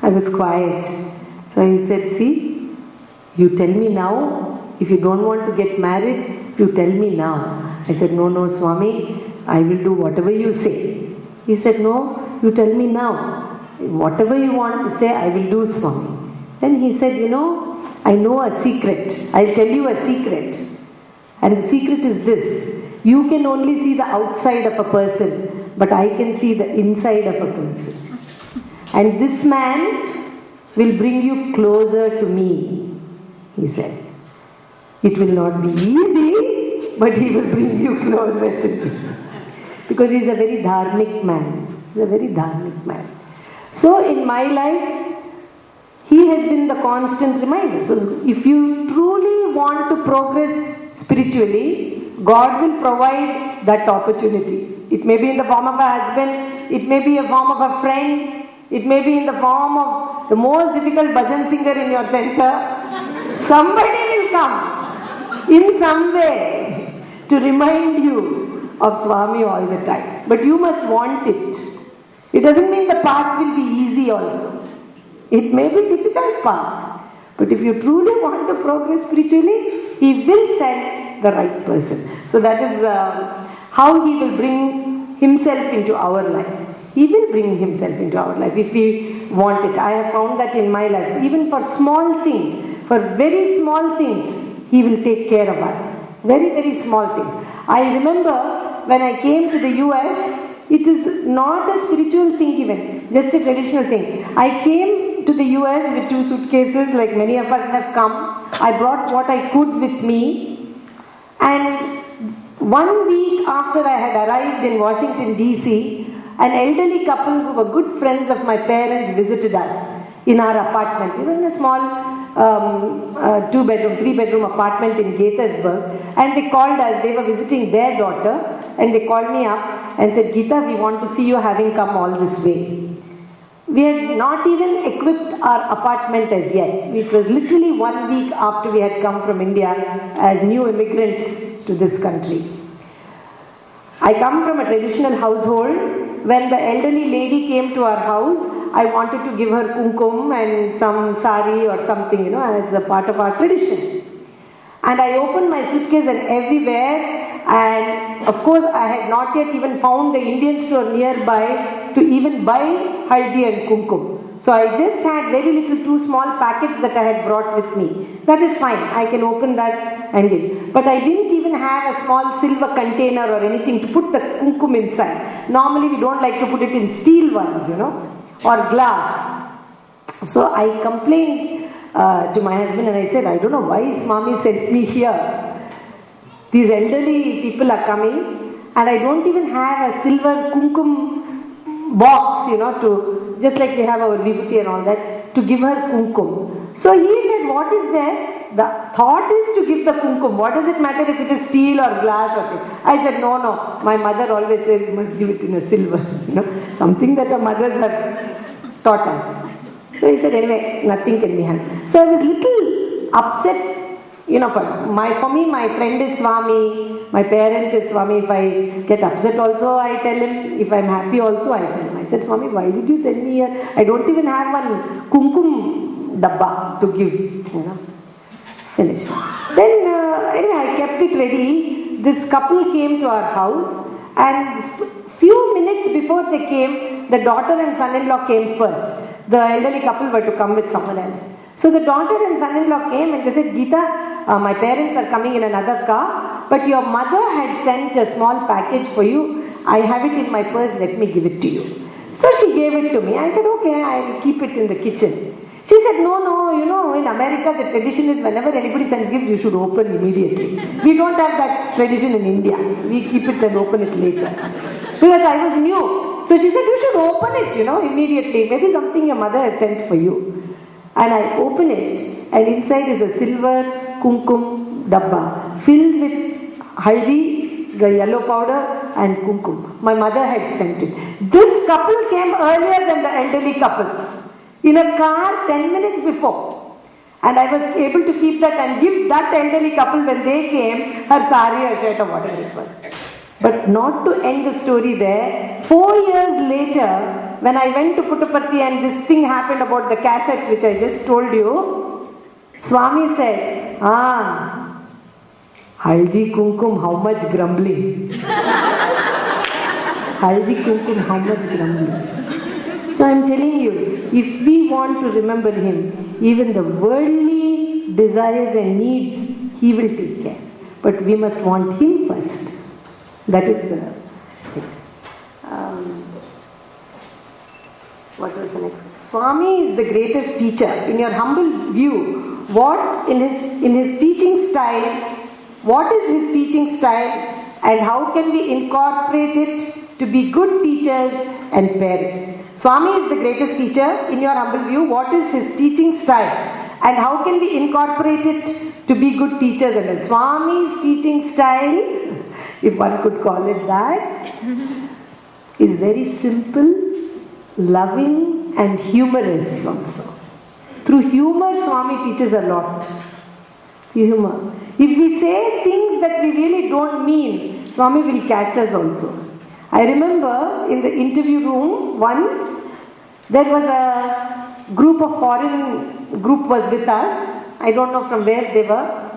I was quiet. So he said, see, you tell me now. If you don't want to get married, you tell me now. I said, no, Swami, I will do whatever you say. He said, no, you tell me now. Whatever you want to say, I will do, Swami. Then he said, I know a secret. I'll tell you a secret. And the secret is this. You can only see the outside of a person, but I can see the inside of a person. And this man will bring you closer to me, he said. It will not be easy, but he will bring you closer to me. Because he's a very dharmic man. He's a very dharmic man. So in my life, he has been the constant reminder. So if you truly want to progress spiritually, God will provide that opportunity. It may be in the form of a husband, it may be a form of a friend, it may be in the form of the most difficult bhajan singer in your center. Somebody will come in some way to remind you of Swami all the time. But you must want it. It doesn't mean the path will be easy also. It may be a difficult path. But if you truly want to progress spiritually, he will send the right person. So that is how he will bring himself into our life. He will bring himself into our life if we want it. I have found that in my life. Even for small things, for very small things, he will take care of us. Very, very small things. I remember when I came to the US, it is not a spiritual thing even, just a traditional thing. I came to the US with 2 suitcases like many of us have come. I brought what I could with me. And 1 week after I had arrived in Washington DC, an elderly couple who were good friends of my parents visited us in our apartment. We were in a small 2-bedroom, 3-bedroom apartment in Gaithersburg, and they called us. They were visiting their daughter, and they called me up and said, Geeta, we want to see you having come all this way. We had not even equipped our apartment as yet. It was literally 1 week after we had come from India as new immigrants to this country. I come from a traditional household. When the elderly lady came to our house, I wanted to give her kumkum and some sari or something, as a part of our tradition. And I opened my suitcase and everywhere, and of course I had not yet even found the Indian store nearby to even buy haldi and kumkum. So I just had very little 2 small packets that I had brought with me. That is fine, I can open that and give. But I didn't even have a small silver container or anything to put the kumkum inside. Normally we don't like to put it in steel ones, or glass. So I complained to my husband and I said, I don't know why Swami sent me here. These elderly people are coming and I don't even have a silver kumkum box, to, just like we have our vibhuti and all that, to give her kumkum. So he said, what is there? The thought is to give the kumkum. What does it matter if it is steel or glass or thing? I said, no. My mother always says you must give it in a silver. Something that our mothers have taught us. So he said, anyway, nothing can be handled. So I was little upset. For me, my friend is Swami, my parent is Swami. If I get upset also, I tell him. If I'm happy also, I tell him. I said, Swami, why did you send me here? I don't even have one kumkum dabba to give. Finished. Then, anyway, I kept it ready. This couple came to our house, and few minutes before they came, the daughter and son-in-law came first. The elderly couple were to come with someone else. So the daughter and son-in-law came and they said, Geeta, my parents are coming in another car, but your mother had sent a small package for you. I have it in my purse, let me give it to you. So she gave it to me. I said, okay, I'll keep it in the kitchen. She said, no, in America the tradition is whenever anybody sends gifts, you should open immediately. We don't have that tradition in India. We keep it and open it later. Because I was new. So she said, you should open it, immediately. Maybe something your mother has sent for you. And I open it, and inside is a silver kumkum dabba filled with haldi, the yellow powder, and kumkum. My mother had sent it. This couple came earlier than the elderly couple. In a car 10 minutes before. And I was able to keep that and give that elderly couple when they came her sari or shirt or whatever it was. But not to end the story there, 4 years later, when I went to Puttaparthi and this thing happened about the cassette which I just told you, Swami said, Haldi Kumkum, how much grumbling? Haldi Kumkum, how much grumbling? So I'm telling you, if we want to remember him, even the worldly desires and needs, he will take care. But we must want him first. That is the what was the next? Swami is the greatest teacher. In your humble view, what in his teaching style, what is his teaching style and how can we incorporate it to be good teachers and parents? Swami is the greatest teacher. In your humble view, what is his teaching style and how can we incorporate it to be good teachers? And Swami's teaching style, if one could call it that, is very simple, loving and humorous also. Through humor, Swami teaches a lot. Humor. If we say things that we really don't mean, Swami will catch us also. I remember in the interview room once, there was a foreign group was with us. I don't know from where they were.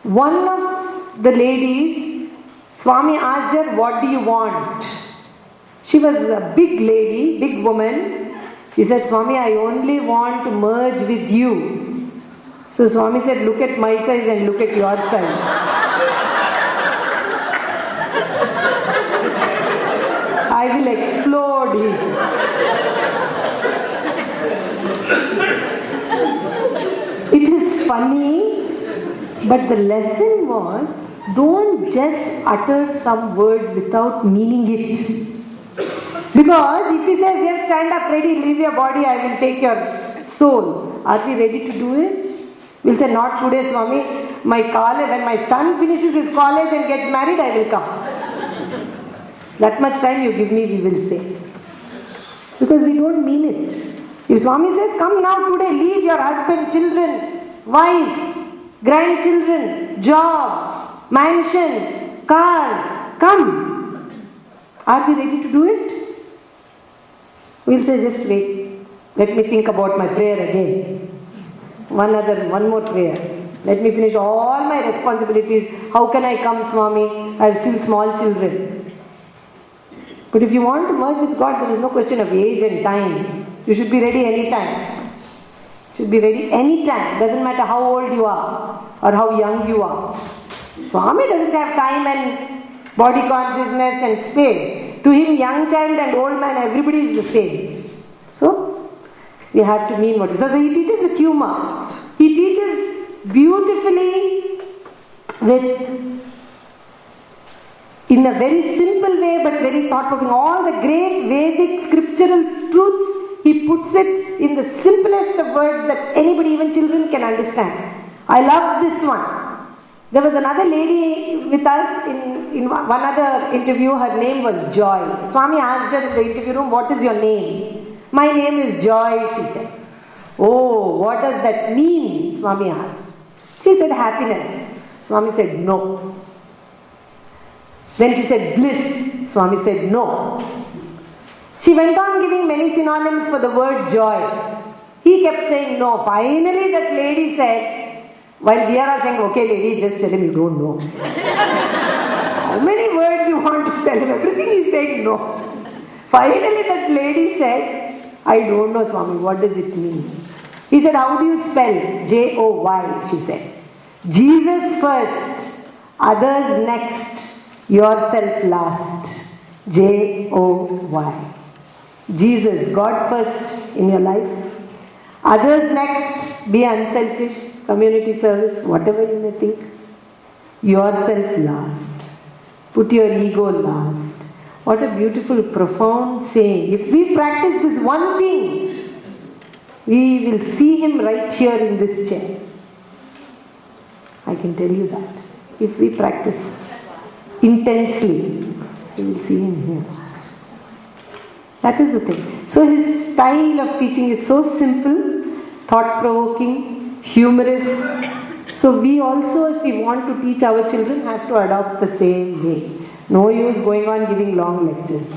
One of the ladies, Swami asked her, what do you want? She was a big lady, big woman. She said, Swami, I only want to merge with you. So Swami said, look at my size and look at your size. I will explode, he said. It is funny, but the lesson was, don't just utter some words without meaning it. Because if he says, yes, stand up, ready, leave your body, I will take your soul. Are we ready to do it? We'll say, not today, Swami. My college, when my son finishes his college and gets married, I will come. That much time you give me, we will say. Because we don't mean it. If Swami says, come now today, leave your husband, children, wife, grandchildren, job, mansion, cars, come. Are we ready to do it? We'll say, just wait. Let me think about my prayer again. One more prayer. Let me finish all my responsibilities. How can I come, Swami? I have still small children. But if you want to merge with God, there is no question of age and time. You should be ready anytime. Should be ready anytime. Doesn't matter how old you are or how young you are. Swami doesn't have time and body consciousness and space. To him, young child and old man, everybody is the same. So, we have to mean what he says. So he teaches with humor. He teaches beautifully in a very simple way but very thought-provoking. All the great Vedic scriptural truths, he puts it in the simplest of words that anybody, even children, can understand. I love this one. There was another lady with us in one other interview. Her name was Joy. Swami asked her in the interview room, what is your name? My name is Joy, she said. Oh, what does that mean? Swami asked. She said, happiness. Swami said, no. Then she said, bliss. Swami said, no. She went on giving many synonyms for the word joy. He kept saying no. Finally, that lady said, while we are all saying, okay lady, just tell him you don't know. How many words you want to tell him? Everything he's saying no. Finally that lady said, I don't know, Swami, what does it mean? He said, how do you spell? J-O-Y, she said. Jesus first, others next, yourself last. J-O-Y. Jesus, God first in your life. Others next, be unselfish, community service, whatever you may think. Yourself last. Put your ego last. What a beautiful, profound saying. If we practice this one thing, we will see him right here in this chair. I can tell you that. If we practice intensely, we will see him here. That is the thing. So his style of teaching is so simple, thought-provoking, humorous. So we also, if we want to teach our children, have to adopt the same way. No use going on giving long lectures.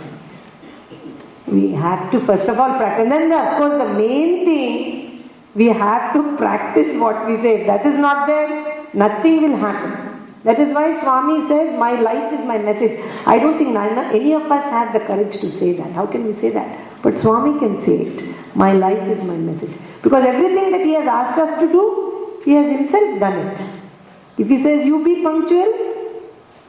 We have to first of all practice. And then of course the main thing, we have to practice what we say. If that is not there, nothing will happen. That is why Swami says, my life is my message. I don't think any of us have the courage to say that. How can we say that? But Swami can say it. My life is my message. Because everything that he has asked us to do, he has himself done it. If he says, you be punctual,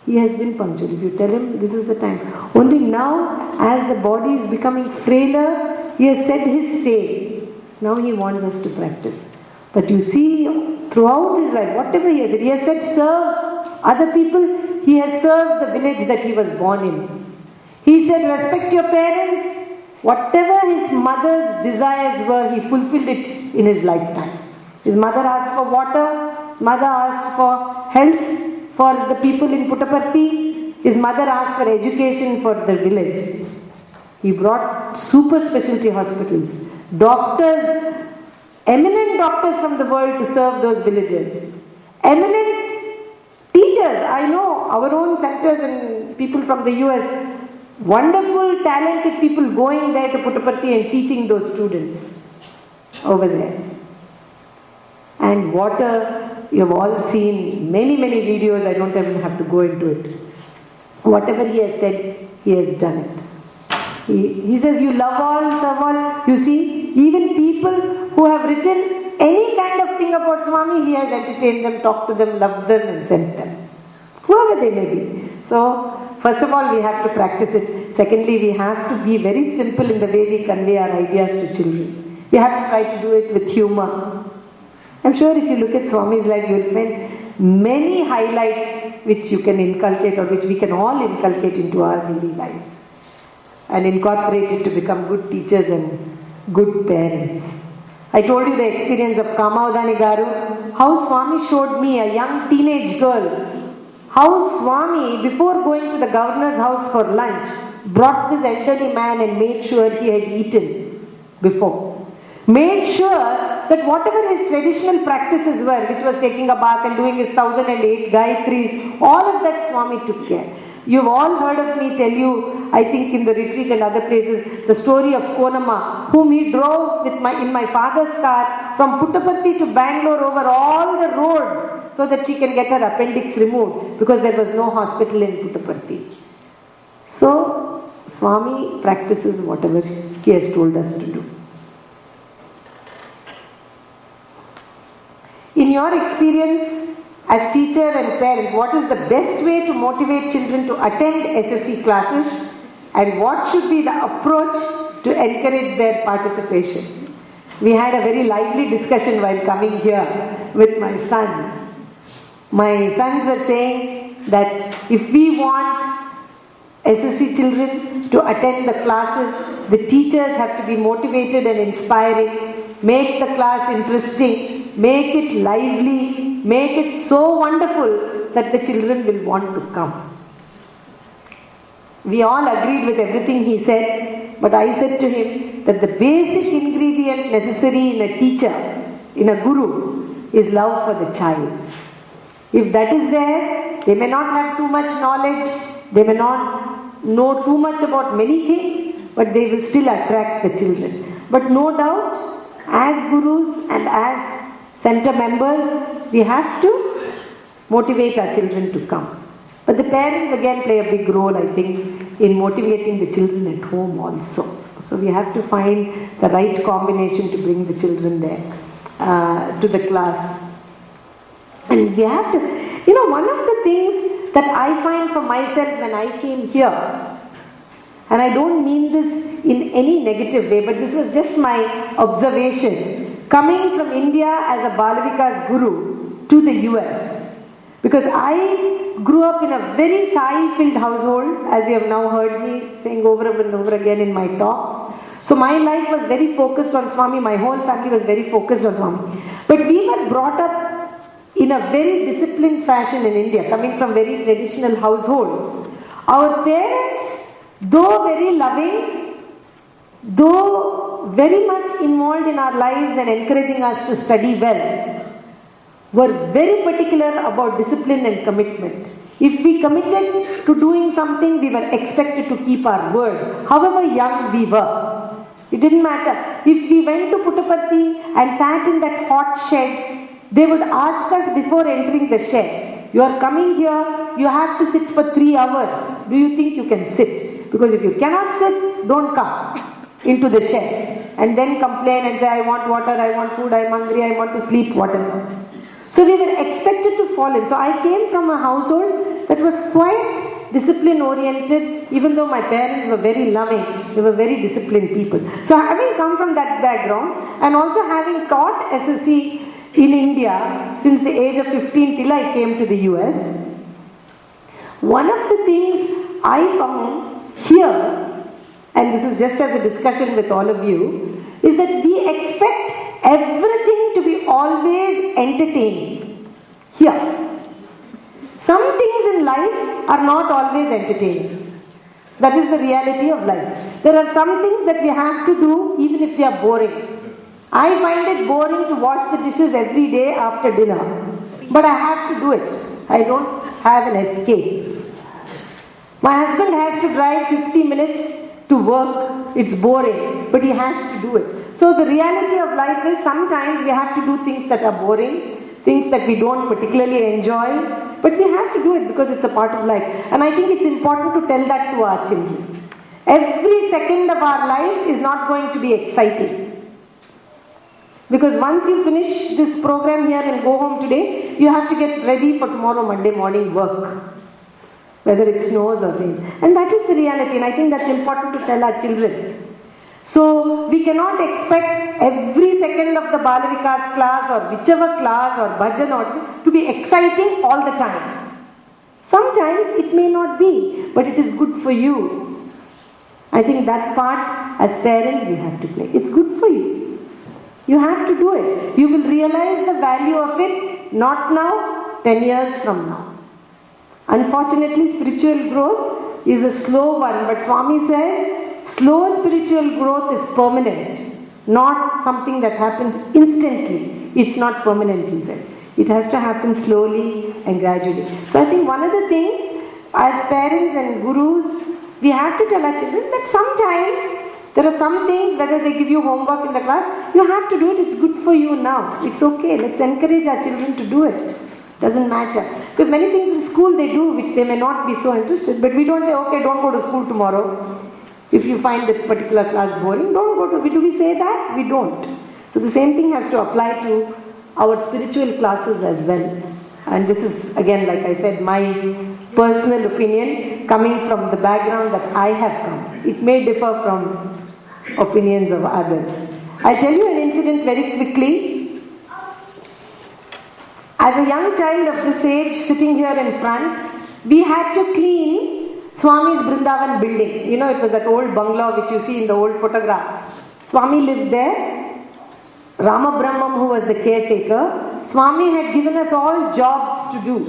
he has been punctual. If you tell him, this is the time. Only now, as the body is becoming frailer, he has said his say. Now he wants us to practice. But you see, throughout his life, whatever he has said, serve other people. He has served the village that he was born in. He said, respect your parents. Whatever his mother's desires were, he fulfilled it in his lifetime. His mother asked for water. His mother asked for help for the people in Puttaparthi. His mother asked for education for the village. He brought super specialty hospitals, doctors, eminent doctors from the world to serve those villages. Eminent teachers. I know our own centers and people from the US, wonderful, talented people going there to Puttaparthi and teaching those students over there. And water, you have all seen many videos. I don't even have to go into it. Whatever he has said, he has done it. He says, you love all, serve all. You see, even people who have written any kind of thing about Swami, he has entertained them, talked to them, loved them and sent them. Whoever they may be. So, first of all, we have to practice it. Secondly, we have to be very simple in the way we convey our ideas to children. We have to try to do it with humor. I'm sure if you look at Swami's life, you will find many highlights which you can inculcate or which we can all inculcate into our daily lives and incorporate it to become good teachers and good parents. I told you the experience of Kamavadani Garu, how Swami showed me, a young teenage girl, how Swami, before going to the governor's house for lunch, brought this elderly man and made sure he had eaten before. Made sure that whatever his traditional practices were, which was taking a bath and doing his 1008 Gayatris, all of that Swami took care. You've all heard of me tell you, I think in the retreat and other places, the story of Konamma, whom he drove in my father's car from Puttaparthi to Bangalore over all the roads so that she can get her appendix removed because there was no hospital in Puttaparthi. So, Swami practices whatever he has told us to do. In your experience, as teacher and parent, what is the best way to motivate children to attend SSC classes and what should be the approach to encourage their participation? We had a very lively discussion while coming here with my sons. My sons were saying that if we want SSC children to attend the classes, the teachers have to be motivated and inspiring, make the class interesting, make it lively, make it so wonderful that the children will want to come. We all agreed with everything he said, but I said to him that the basic ingredient necessary in a teacher, in a guru, is love for the child. If that is there, they may not have too much knowledge, they may not know too much about many things, but they will still attract the children. But no doubt, as gurus and as center members, we have to motivate our children to come. But the parents again play a big role, I think, in motivating the children at home also. So we have to find the right combination to bring the children there to the class. And we have to, one of the things that I find for myself when I came here, and I don't mean this in any negative way, but this was just my observation, coming from India as a Balavika's guru to the US. Because I grew up in a very Sai-filled household, as you have now heard me saying over and over again in my talks. So my life was very focused on Swami, my whole family was very focused on Swami. But we were brought up in a very disciplined fashion in India, coming from very traditional households. Our parents, though very loving, though very much involved in our lives and encouraging us to study well, were very particular about discipline and commitment. If we committed to doing something, we were expected to keep our word, however young we were. It didn't matter. If we went to Puttaparthi and sat in that hot shed, they would ask us before entering the shed, you are coming here, you have to sit for 3 hours. Do you think you can sit? Because if you cannot sit, don't come into the shed. And then complain and say, I want water, I want food, I'm hungry, I want to sleep, whatever. So we were expected to fall in. So I came from a household that was quite discipline oriented, even though my parents were very loving, they were very disciplined people. So having come from that background and also having taught SSC in India since the age of 15 till I came to the US, one of the things I found here, and this is just as a discussion with all of you, is that we expect everything to be always entertaining. Here, some things in life are not always entertaining. That is the reality of life. There are some things that we have to do even if they are boring. I find it boring to wash the dishes every day after dinner. But I have to do it. I don't have an escape. My husband has to drive 50 minutes to work. It's boring, but he has to do it. So the reality of life is sometimes we have to do things that are boring, things that we don't particularly enjoy, but we have to do it because it's a part of life. And I think it's important to tell that to our children. Every second of our life is not going to be exciting. Because once you finish this program here and go home today, you have to get ready for tomorrow Monday morning work, whether it snows or rains. And that is the reality, and I think that's important to tell our children. So we cannot expect every second of the Balavikas class or whichever class or bhajan or to be exciting all the time. Sometimes it may not be, but it is good for you. I think that part as parents we have to play. It's good for you. You have to do it. You will realize the value of it not now, 10 years from now. Unfortunately, spiritual growth is a slow one, but Swami says slow spiritual growth is permanent, not something that happens instantly. It's not permanent, he says. It has to happen slowly and gradually. So I think one of the things as parents and gurus, we have to tell our children that sometimes there are some things, whether they give you homework in the class, you have to do it. It's good for you now. It's okay. Let's encourage our children to do it. Doesn't matter. Because many things in school they do which they may not be so interested. But we don't say, okay, don't go to school tomorrow. If you find that particular class boring, don't go to. Do we say that? We don't. So the same thing has to apply to our spiritual classes as well. And this is again, like I said, my personal opinion coming from the background that I have come. It may differ from opinions of others. I'll tell you an incident very quickly. As a young child of this age, sitting here in front, we had to clean Swami's Brindavan building. You know, it was that old bungalow which you see in the old photographs. Swami lived there. Rama Brahmam, who was the caretaker, Swami had given us all jobs to do.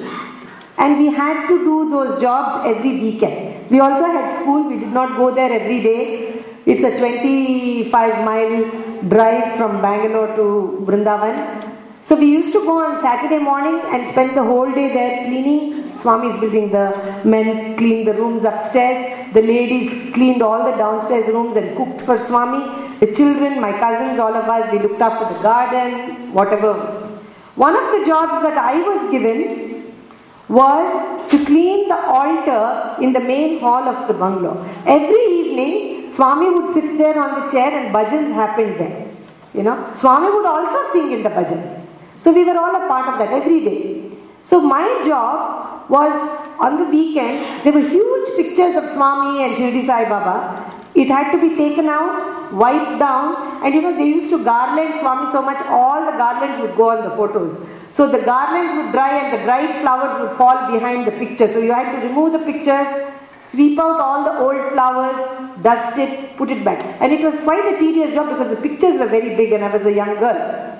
And we had to do those jobs every weekend. We also had school. We did not go there every day. It's a 25-mile drive from Bangalore to Brindavan. So we used to go on Saturday morning and spend the whole day there cleaning Swami's building. The men cleaned the rooms upstairs. The ladies cleaned all the downstairs rooms and cooked for Swami. The children, my cousins, all of us, we looked after the garden, whatever. One of the jobs that I was given was to clean the altar in the main hall of the bungalow. Every evening, Swami would sit there on the chair and bhajans happened there. You know, Swami would also sing in the bhajans. So we were all a part of that every day. So my job was on the weekend, there were huge pictures of Swami and Shirdi Sai Baba. It had to be taken out, wiped down, and you know, they used to garland Swami so much, all the garlands would go on the photos. So the garlands would dry and the dried flowers would fall behind the picture. So you had to remove the pictures, sweep out all the old flowers, dust it, put it back. And it was quite a tedious job because the pictures were very big and I was a young girl.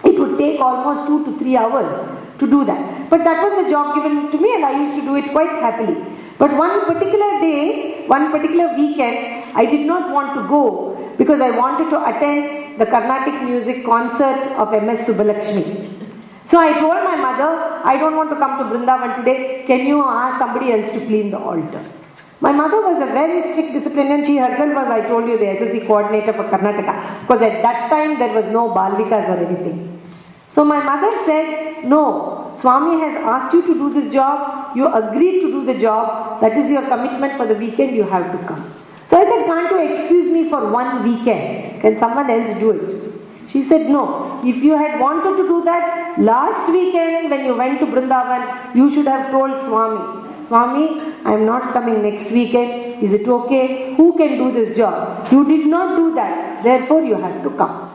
It would take almost 2 to 3 hours to do that. But that was the job given to me and I used to do it quite happily. But one particular day, one particular weekend, I did not want to go because I wanted to attend the Carnatic music concert of M.S. Subbulakshmi. So I told my mother, I don't want to come to Vrindavan today. Can you ask somebody else to clean the altar? My mother was a very strict disciplinarian. She herself was, I told you, the SSC coordinator for Karnataka. Because at that time there was no Balvikas or anything. So my mother said, no, Swami has asked you to do this job. You agreed to do the job. That is your commitment for the weekend. You have to come. So I said, can't you excuse me for one weekend? Can someone else do it? She said, no. If you had wanted to do that, last weekend when you went to Vrindavan, you should have told Swami, Swami, I am not coming next weekend. Is it okay? Who can do this job? You did not do that. Therefore, you have to come.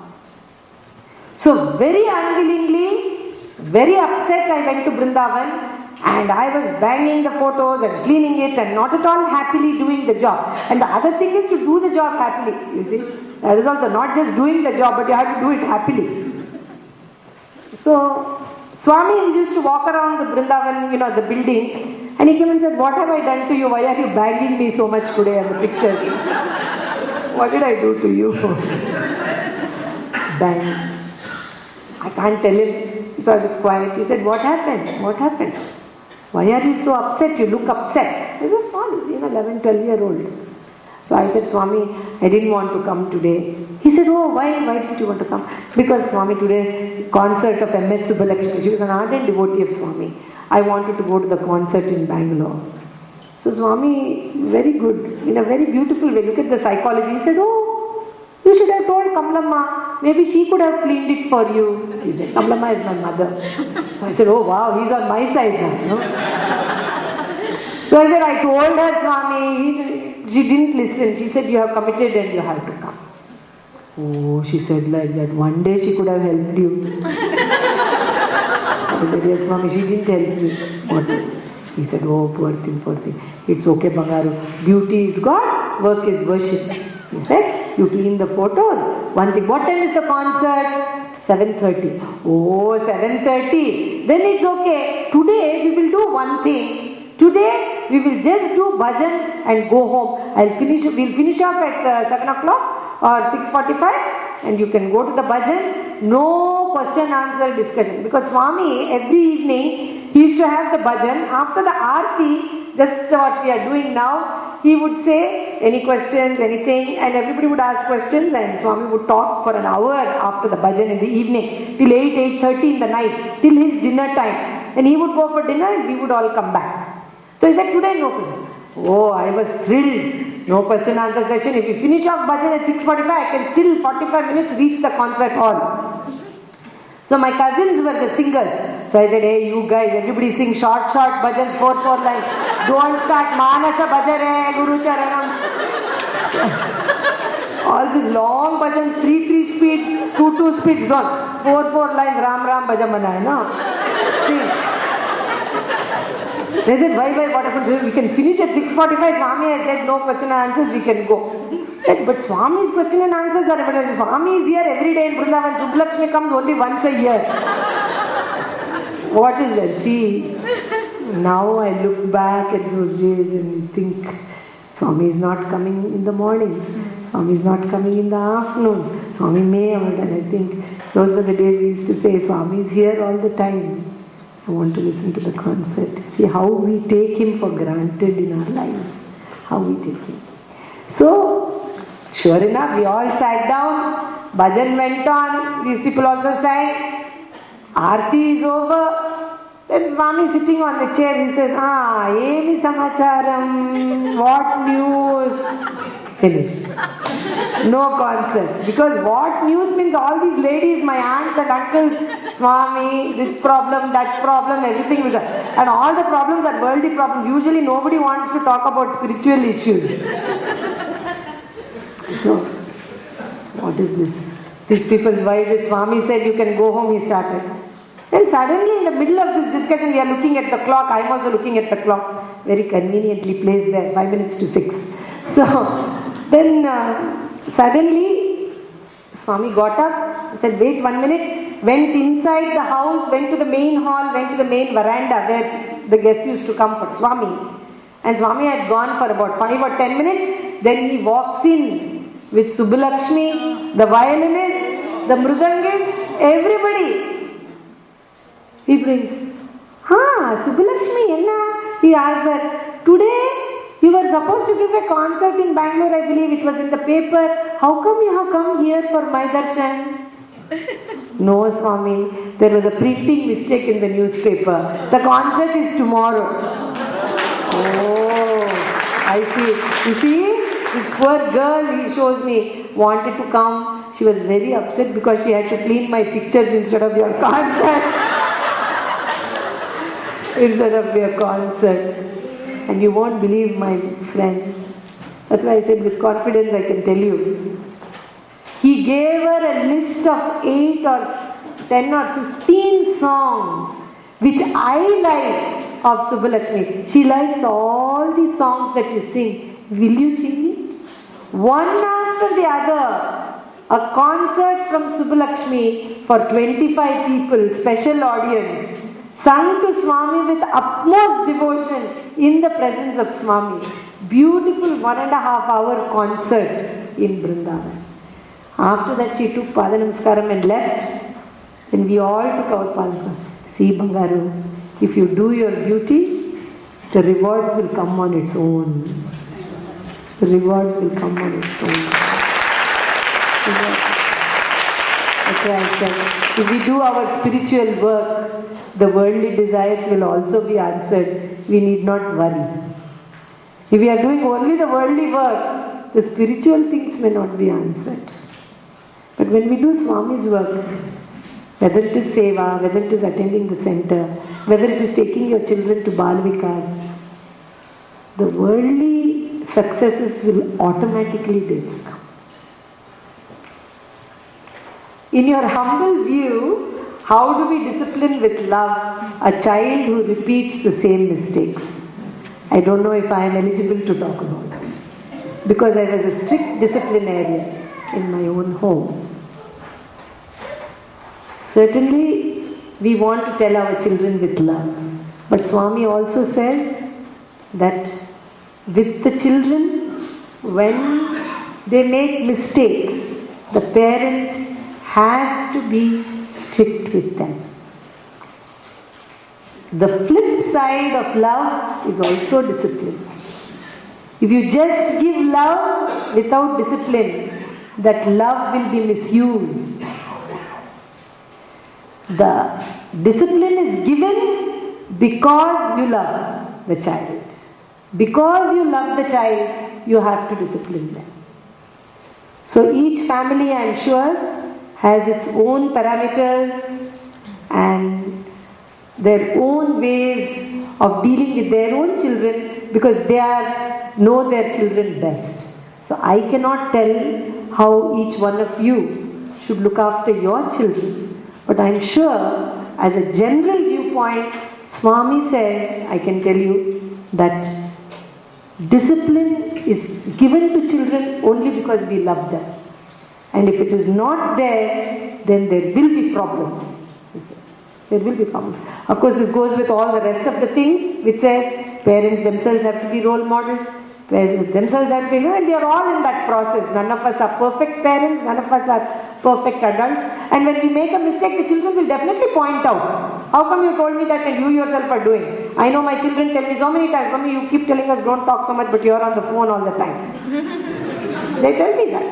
So, very unwillingly, very upset, I went to Vrindavan. And I was banging the photos and cleaning it and not at all happily doing the job. And the other thing is to do the job happily. You see, that is also not just doing the job, but you have to do it happily. So, Swami used to walk around the Vrindavan, the building, and he came and said, what have I done to you? Why are you banging me so much today on the picture? What did I do to you? Bang. I can't tell him. So I was quiet. He said, what happened? What happened? Why are you so upset? You look upset. This is small, 11, 12-year-old. So I said, Swami, I didn't want to come today. He said, oh, why didn't you want to come? Because Swami, today, concert of MS Subbulakshmi. She was an ardent devotee of Swami. I wanted to go to the concert in Bangalore. So Swami, very good, in a very beautiful way. Look at the psychology. He said, oh, you should have told Kamlamma. Maybe she could have cleaned it for you. He said, Kamlamma is my mother. So I said, oh wow, he's on my side now. No? So I said, I told her, Swami. She didn't listen. She said, you have committed and you have to come. Oh, she said like that. One day she could have helped you. I said, yes, Swami, she didn't help me. What? He said, oh, poor thing, poor thing. It's okay, Bangaru. Beauty is God, work is worship. He said, you clean the photos. One thing. What time is the concert? 7:30. Oh, 7:30. Then it's okay. Today we will do one thing. Today we will just do bhajan and go home. We'll finish off at 7 o'clock or 6:45 and you can go to the bhajan. No question answer discussion. Because Swami every evening he used to have the bhajan. After the aarti, just what we are doing now, he would say any questions, anything, and everybody would ask questions and Swami would talk for an hour after the bhajan in the evening till 8:30 in the night, till his dinner time. And he would go for dinner and we would all come back. So he said, today no question. Oh, I was thrilled. No question answer session. If we finish off bhajan at 6:45, I can still 45 minutes reach the concert hall. So my cousins were the singers. So I said, hey, you guys, everybody sing short bhajans, 4 lines. Don't start Manasa Bhajare, Guru Charanam. All these long bhajans, 3 speeds, 2 speeds, don't. 4 lines, Ram Ram Bhajan Manai, no? Sing. They said, why, what happened? We can finish at 6:45. Swami has said no question and answers, we can go. But Swami's question and answers are important. Swami is here every day in Vrindavan. Subbulakshmi comes only once a year. What is that? See, now I look back at those days and think, Swami is not coming in the mornings. Swami is not coming in the afternoons. Swami may, and I think those were the days we used to say, Swami is here all the time. I want to listen to the concert. See how we take him for granted in our lives. How we take him. So, sure enough, we all sat down. Bhajan went on. These people also sang. Aarti is over. Then Swami sitting on the chair, he says, Emi Samacharam, what news? Finished. No concert. Because what news means all these ladies, my aunts and uncles, Swami, this problem, that problem, everything will happen. And all the problems are worldly problems. Usually nobody wants to talk about spiritual issues. So, what is this? These people, why the Swami said you can go home, he started. Then suddenly in the middle of this discussion, we are looking at the clock. I am also looking at the clock. Very conveniently placed there, 5 minutes to 6. So, then suddenly Swami got up, said, wait 1 minute, went inside the house, went to the main hall, went to the main veranda where the guests used to come for Swami. And Swami had gone for about 5 or 10 minutes. Then he walks in with Subbulakshmi, the violinist, the mridangist, everybody. He brings, Subbalakshmi, enna? He asks her, today you were supposed to give a concert in Bangalore, I believe it was in the paper. How come you have come here for my darshan? No, Swami, there was a printing mistake in the newspaper. The concert is tomorrow. Oh, I see. You see, this poor girl, he shows me, wanted to come. She was very upset because she had to clean my pictures instead of your concert. Instead of your concert. And you won't believe, my friends. That's why I said with confidence I can tell you. He gave her a list of 8 or 10 or 15 songs which I like of Subbalakshmi. She likes all the songs that you sing. Will you sing it? One after the other. A concert from Subbalakshmi for 25 people, special audience. Sung to Swami with utmost devotion in the presence of Swami. Beautiful 1.5-hour concert in Vrindavan. After that she took Padanamaskaram and left. And we all took our Padanamaskaram. See, Bangaru, if you do your duty, the rewards will come on its own. The rewards will come on its own. That's why I said, if we do our spiritual work, the worldly desires will also be answered. We need not worry. If we are doing only the worldly work, the spiritual things may not be answered. But when we do Swami's work, whether it is seva, whether it is attending the center, whether it is taking your children to Bal Vikas, the worldly successes will automatically come. In your humble view, how do we discipline with love a child who repeats the same mistakes? I don't know if I am eligible to talk about this. Because I was a strict disciplinarian in my own home. Certainly, we want to tell our children with love. But Swami also says that with the children, when they make mistakes, the parents have to be strict with them. The flip side of love is also discipline. If you just give love without discipline, that love will be misused. The discipline is given because you love the child. Because you love the child, you have to discipline them. So each family, I am sure, has its own parameters and their own ways of dealing with their own children because they know their children best. So I cannot tell how each one of you should look after your children. But I am sure, as a general viewpoint, Swami says, I can tell you that discipline is given to children only because we love them. And if it is not there, then there will be problems. There will be problems. Of course, this goes with all the rest of the things which says parents themselves have to be role models, parents themselves have to be, and we are all in that process. None of us are perfect parents, none of us are perfect adults. And when we make a mistake, the children will definitely point out. How come you told me that and you yourself are doing? I know my children tell me so many times, Mommy, you keep telling us don't talk so much, but you are on the phone all the time. They tell me that.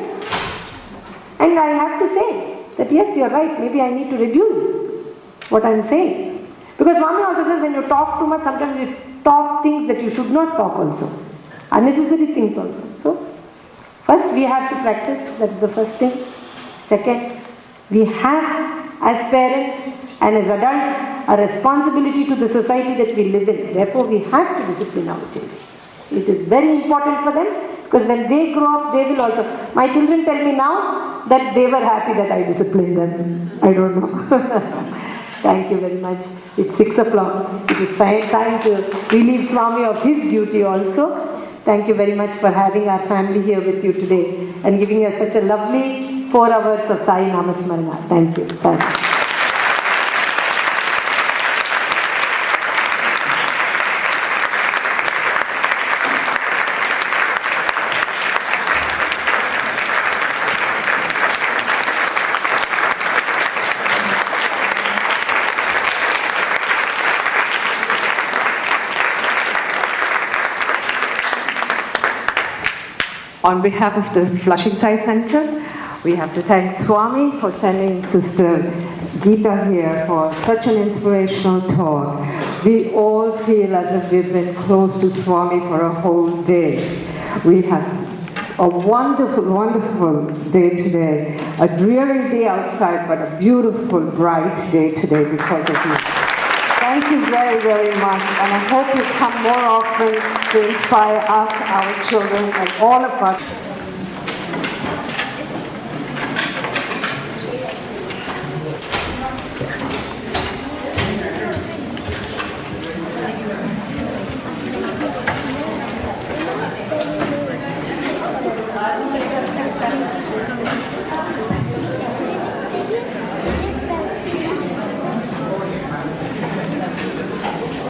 And I have to say that yes, you are right, maybe I need to reduce what I am saying. Because Swami also says when you talk too much, sometimes you talk things that you should not talk also. Unnecessary things also. So, first we have to practice, that's the first thing. Second, we have as parents and as adults a responsibility to the society that we live in. Therefore, we have to discipline our children. It is very important for them because when they grow up, they will also. My children tell me now that they were happy that I disciplined them. I don't know. Thank you very much. It's 6 o'clock. It is time to relieve Swami of his duty also. Thank you very much for having our family here with you today and giving us such a lovely 4 hours of Sai Namasmarana. Thank you. Thank you. On behalf of the Flushing Sai Center, we have to thank Swami for sending Sister Geeta here for such an inspirational talk. We all feel as if we've been close to Swami for a whole day. We have a wonderful, wonderful day today. A dreary day outside, but a beautiful, bright day today because of you. Thank you very, very much, and I hope you come more often to inspire us, our children, and all of us.